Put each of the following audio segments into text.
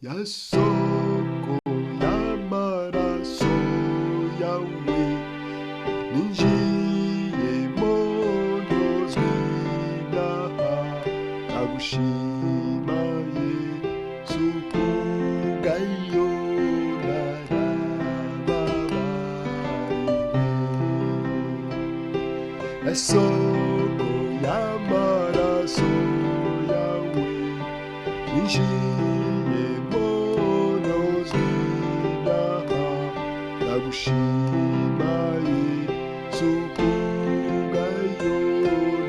y'asoko y'amaraso yawe ninjiyemo ntozwe ibyaha ndagushima Yesu kubwayo narababariwe y'asoko y'amaraso yawe ninjiyemo ntozwe ibyaha ndagushima Yesu kubwayo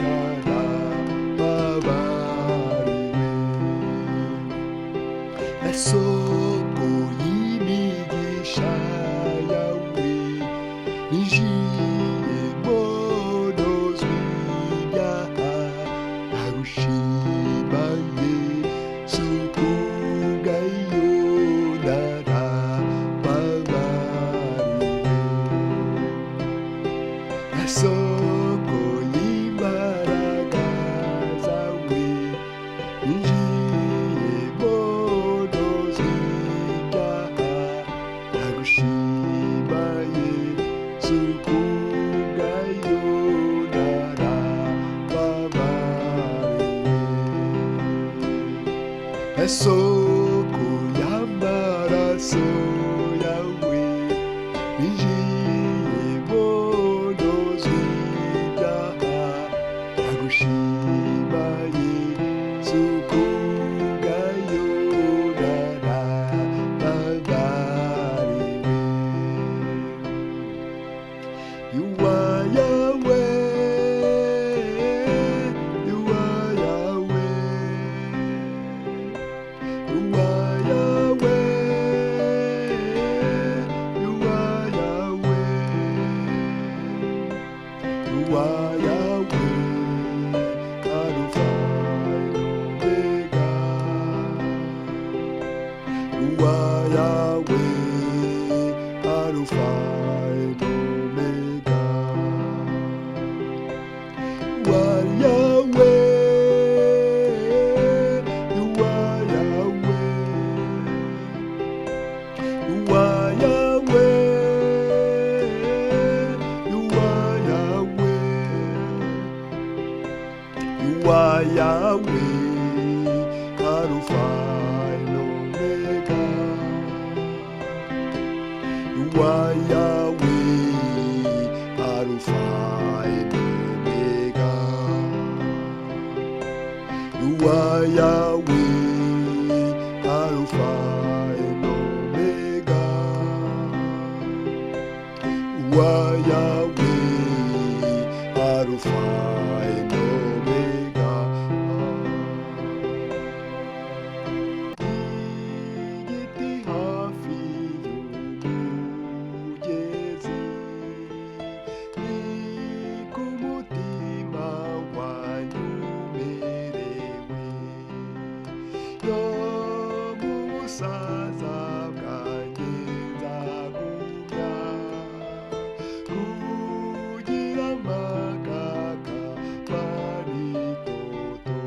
narababariwe y'asoko y'imigisha yawe ninjiyemo ntozwe ibyaha ndagushima Yesu kubwayo narababariwe y'asoko y'imbaraga zawe ninjiyemo ntozwe ibyaha ndagushima Yesu kubwayo narababariwe y'asoko y'amaraso yawe ninjiyemo ntozwe ibyaha ndagushima Yesu kubwayo narababariwe You are Yahweh, you are Yahweh, you are Yahweh, you are Yahweh, you are Yahweh, Alpha and Omega. You are Yahweh, Alpha and Omega. You are Yahweh, you are Yahweh, you are Yahweh, you are Yahweh, you are Yahweh, Alpha and Omega. You are Yahweh, Alpha and Omega. You are Yahweh, Alpha and Omega. You are Yahweh, Alpha and Omega. Igiti hafi y'umugezi ni ku mutima wanyumerewe yo mu busaza bwanjye nzagumya kugira amagaka maritoto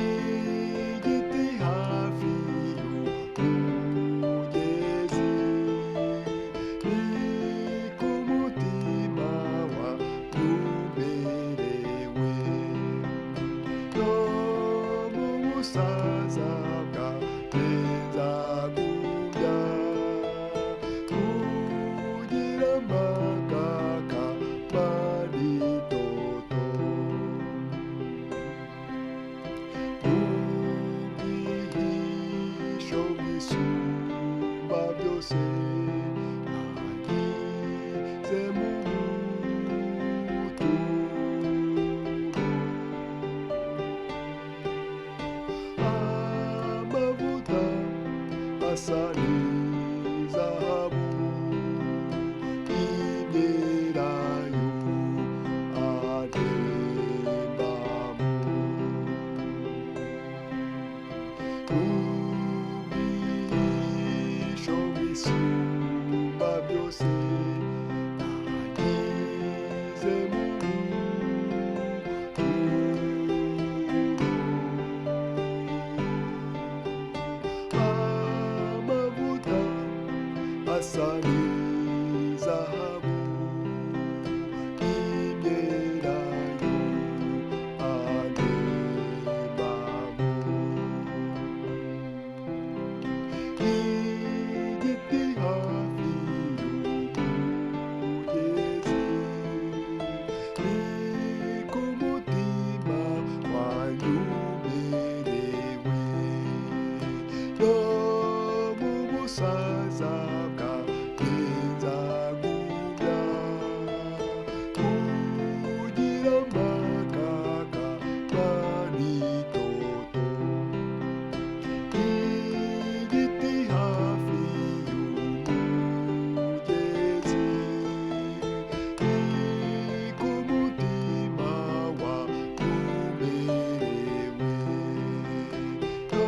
igiti hafi y'umugezi ni ku mutima wanyumerewe yo mu busaza bwanjye nzagumya kugira amagaka maritoto ubwihisho bwisumba byose nagize mu buturo amavuta asa n'izahabu imyelayo atembamo ubwihisho bwisumba byose nagize mu buturo asa n'izahabu imyelayo anemamo igiti hafi y'umugezi ni ku mutima wanyumerewe no mu busaza bwanjye nzagumya kugira amagaka manitoto igiti hafi y'umugezi ni ku mutima wanyumerewe no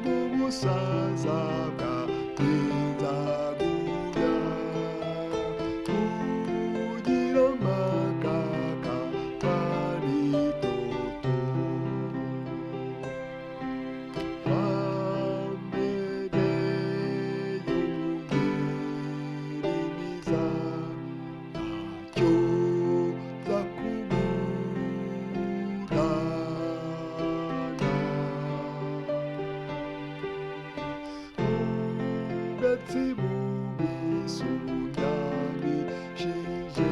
mu busaza bwanjye nzagumya kugira amagaka manitoto wambere y'umugirimiza ntacyo zakuburana ubwatsi bubisi undamishije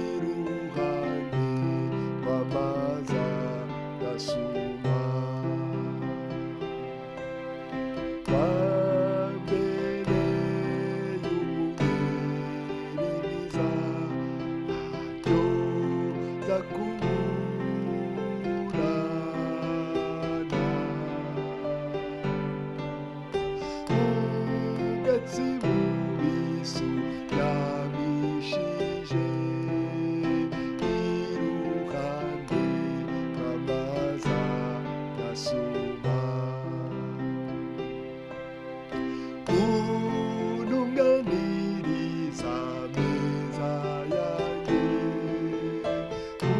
iruhande rw'amazi adasuma wambere y'umugirimiza ntacyo zakuburana ubwatsi bubisi undamishije iruhande rw'amazi adasuma untunganiriza ameza yanjye mu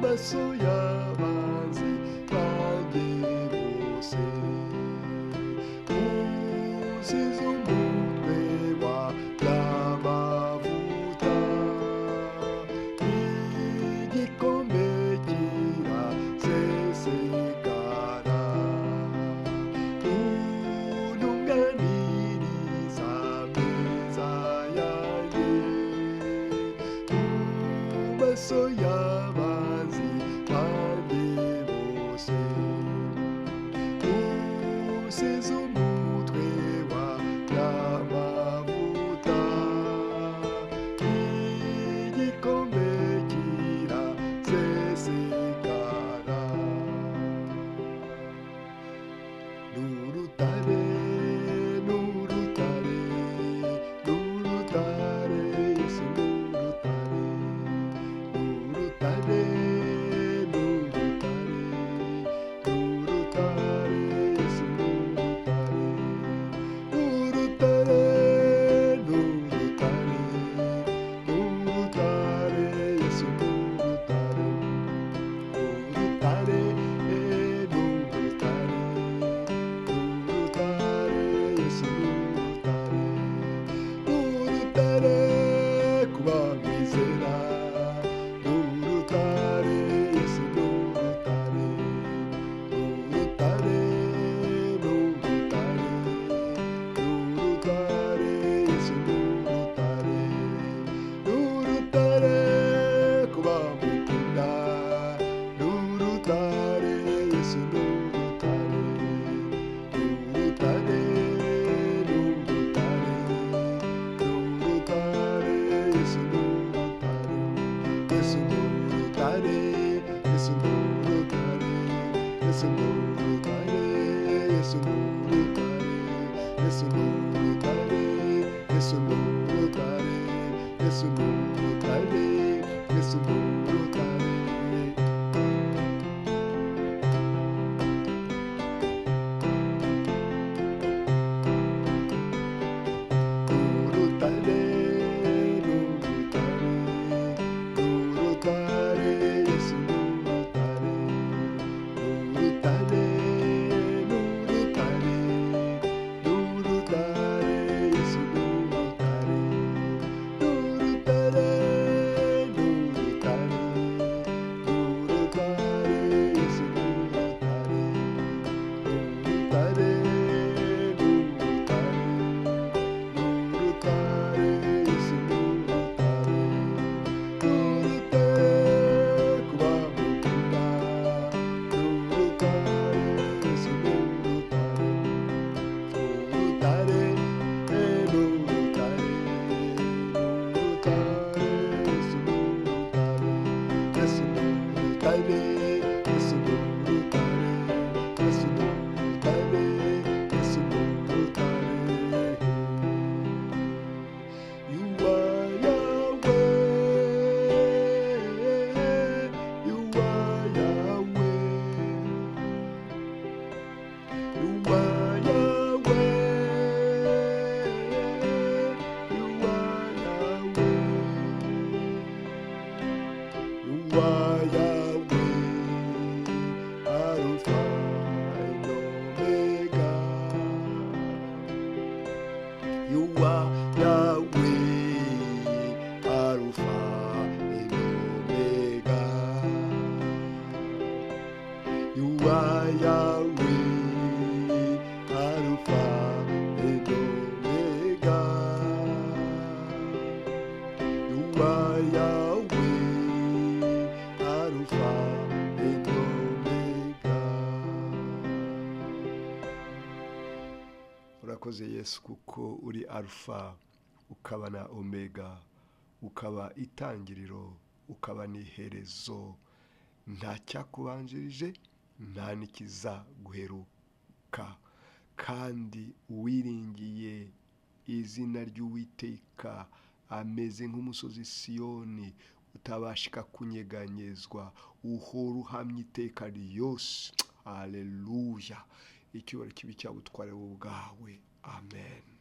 maso y'abanzi banjye bose usize umutwe wa y'amavuta igikombe kirasesekara untunganiriza ameza yanjye mu maso y'abanzi banjye bose usize umutwe wa y'amavuta igikombe kirasesekara n'urutare n'urutare n'urutare Yesu n'urutare n'urutare n'urutare n'urutare Yesu n'urutare n'urutare n'urutare n'urutare Yesu n'urutare n'urutare n'urutare n'urutare Yesu n'urutare n'urutare kuba mwizera n'urutare Yesu n'urutare n'urutare n'urutare n'urutare Yesu n'urutare n'urutare kuba mukunda n'urutare Yesu n'urutare n'urutare n'urutare n'urutare Yesu n'urutare Yesu n'urutare Yesu n'urutare Yesu n'urutare Yesu n'urutare Yesu n'urutare Yesu n'urutare Yesu n'urutare Yesu n'urutare n'urutare n'urutare Yesu n'urutare n'urutare n'urutare n'urutare Yesu ni urutare, Yesu ni urutare. You are Yahweh, you are Yahweh, you are Yahweh, you are Yahweh, you are Yahweh, Alpha and Omega. You are Yahweh, Alpha and Omega. You are Yahweh, Alpha and Omega. You are Yahweh, Alpha and Omega. Urakoze Yesu kuko uri Alpha ukaba na Omega, ukaba itangiriro ukaba n'iherezo, nta cyakubanjirije nta n'ikiza guheruka, kandi uwiringiye izina ry'Uwiteka ameze nk'umusozi Siyoni utabashika kunyeganyezwa, uhora uhamye iteka ryose. Haleluya, icyubahiro kibi cyabutware wowe ubwawe. Amen.